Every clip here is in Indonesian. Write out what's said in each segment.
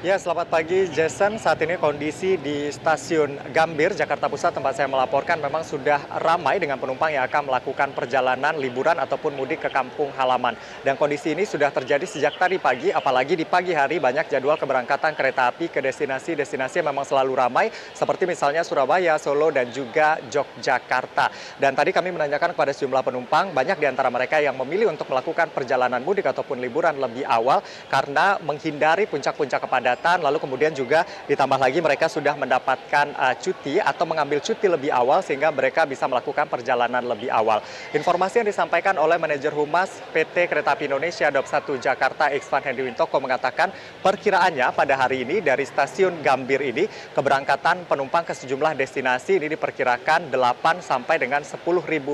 Ya, selamat pagi Jason. Saat ini kondisi di Stasiun Gambir, Jakarta Pusat tempat saya melaporkan memang sudah ramai dengan penumpang yang akan melakukan perjalanan liburan ataupun mudik ke kampung halaman. Dan kondisi ini sudah terjadi sejak tadi pagi, apalagi di pagi hari banyak jadwal keberangkatan kereta api ke destinasi-destinasi yang memang selalu ramai, seperti misalnya Surabaya, Solo, dan juga Yogyakarta. Dan tadi kami menanyakan kepada sejumlah penumpang, banyak di antara mereka yang memilih untuk melakukan perjalanan mudik ataupun liburan lebih awal karena menghindari puncak-puncak kepadatan. Lalu kemudian juga ditambah lagi mereka sudah mendapatkan cuti atau mengambil cuti lebih awal sehingga mereka bisa melakukan perjalanan lebih awal. Informasi yang disampaikan oleh manajer Humas PT Kereta Api Indonesia Daup 1 Jakarta Iksvan Hendriwintoko mengatakan perkiraannya pada hari ini dari stasiun Gambir ini keberangkatan penumpang ke sejumlah destinasi ini diperkirakan 8 sampai dengan 10.000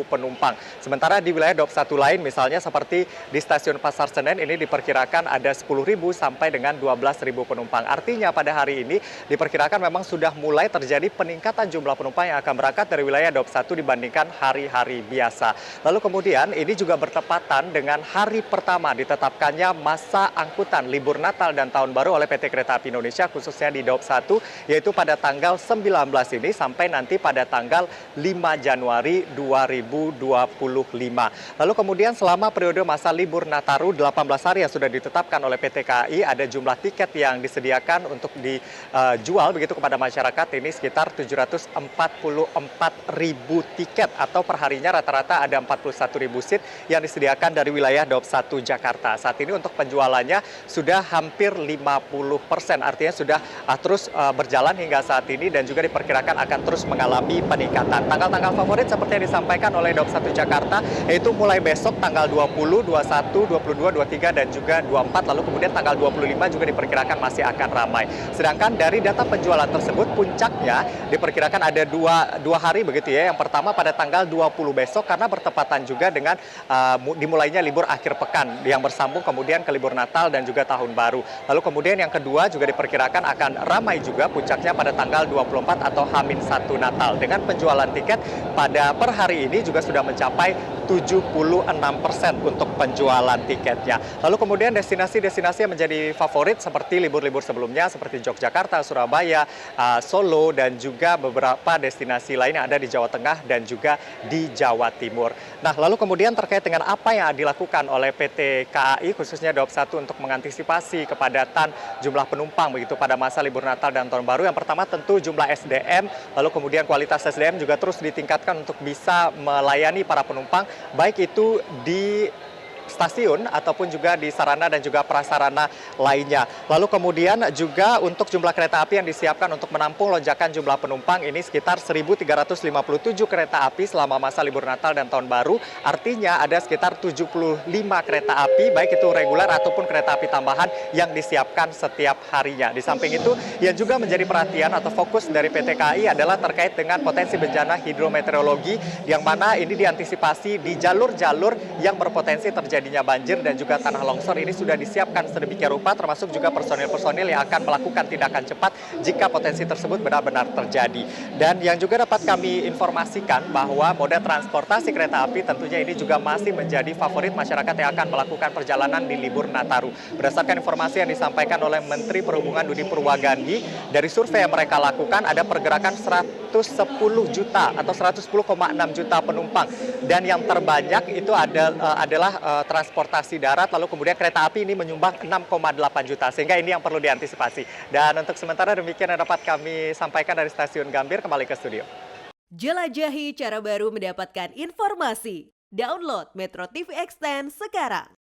penumpang. Sementara di wilayah Daup 1 lain misalnya seperti di stasiun Pasar Senen ini diperkirakan ada 10.000 sampai dengan 12.000 penumpang. Artinya pada hari ini diperkirakan memang sudah mulai terjadi peningkatan jumlah penumpang yang akan berangkat dari wilayah Daup 1 dibandingkan hari-hari biasa. Lalu kemudian ini juga bertepatan dengan hari pertama ditetapkannya masa angkutan libur Natal dan Tahun Baru oleh PT Kereta Api Indonesia khususnya di Daup 1 yaitu pada tanggal 19 ini sampai nanti pada tanggal 5 Januari 2025. Lalu kemudian selama periode masa libur Nataru 18 hari yang sudah ditetapkan oleh PT KAI ada jumlah tiket yang disediakan untuk dijual begitu kepada masyarakat ini sekitar 744.000 tiket atau perharinya rata-rata ada 41.000 seat yang disediakan dari wilayah Daup 1 Jakarta. Saat ini untuk penjualannya sudah hampir 50%, artinya sudah terus berjalan hingga saat ini dan juga diperkirakan akan terus mengalami peningkatan. Tanggal-tanggal favorit seperti yang disampaikan oleh Daup 1 Jakarta yaitu mulai besok tanggal 20, 21, 22, 23 dan juga 24 lalu kemudian tanggal 25 juga diperkirakan masih akan ramai. Sedangkan dari data penjualan tersebut puncaknya diperkirakan ada dua hari begitu ya. Yang pertama pada tanggal 20 besok karena bertepatan juga dengan dimulainya libur akhir pekan yang bersambung kemudian ke libur Natal dan juga Tahun Baru. Lalu kemudian yang kedua juga diperkirakan akan ramai juga puncaknya pada tanggal 24 atau H-1 Natal. Dengan penjualan tiket pada per hari ini juga sudah mencapai 76% untuk penjualan tiketnya. Lalu kemudian destinasi-destinasi yang menjadi favorit seperti libur-libur sebelumnya seperti Yogyakarta, Surabaya, Solo dan juga beberapa destinasi lain yang ada di Jawa Tengah dan juga di Jawa Timur. Nah, lalu kemudian terkait dengan apa yang dilakukan oleh PT KAI khususnya Daup 1 untuk mengantisipasi kepadatan jumlah penumpang begitu pada masa libur Natal dan Tahun Baru. Yang pertama tentu jumlah SDM, lalu kemudian kualitas SDM juga terus ditingkatkan untuk bisa melayani para penumpang baik itu di stasiun ataupun juga di sarana dan juga prasarana lainnya. Lalu kemudian juga untuk jumlah kereta api yang disiapkan untuk menampung lonjakan jumlah penumpang ini sekitar 1.357 kereta api selama masa libur Natal dan Tahun Baru. Artinya ada sekitar 75 kereta api baik itu reguler ataupun kereta api tambahan yang disiapkan setiap harinya. Di samping itu yang juga menjadi perhatian atau fokus dari PT KAI adalah terkait dengan potensi bencana hidrometeorologi yang mana ini diantisipasi di jalur-jalur yang berpotensi terjadinya banjir dan juga tanah longsor ini sudah disiapkan sedemikian rupa termasuk juga personil-personil yang akan melakukan tindakan cepat jika potensi tersebut benar-benar terjadi. Dan yang juga dapat kami informasikan bahwa moda transportasi kereta api tentunya ini juga masih menjadi favorit masyarakat yang akan melakukan perjalanan di libur Nataru. Berdasarkan informasi yang disampaikan oleh Menteri Perhubungan Budi Purwagandi, dari survei yang mereka lakukan ada pergerakan 110 juta atau 110,6 juta penumpang. Dan yang terbanyak itu adalah transportasi darat, lalu kemudian kereta api ini menyumbang 6,8 juta, sehingga ini yang perlu diantisipasi. Dan untuk sementara demikian yang dapat kami sampaikan dari Stasiun Gambir, kembali ke studio. Jelajahi cara baru mendapatkan informasi. Download Metro TV Extend sekarang.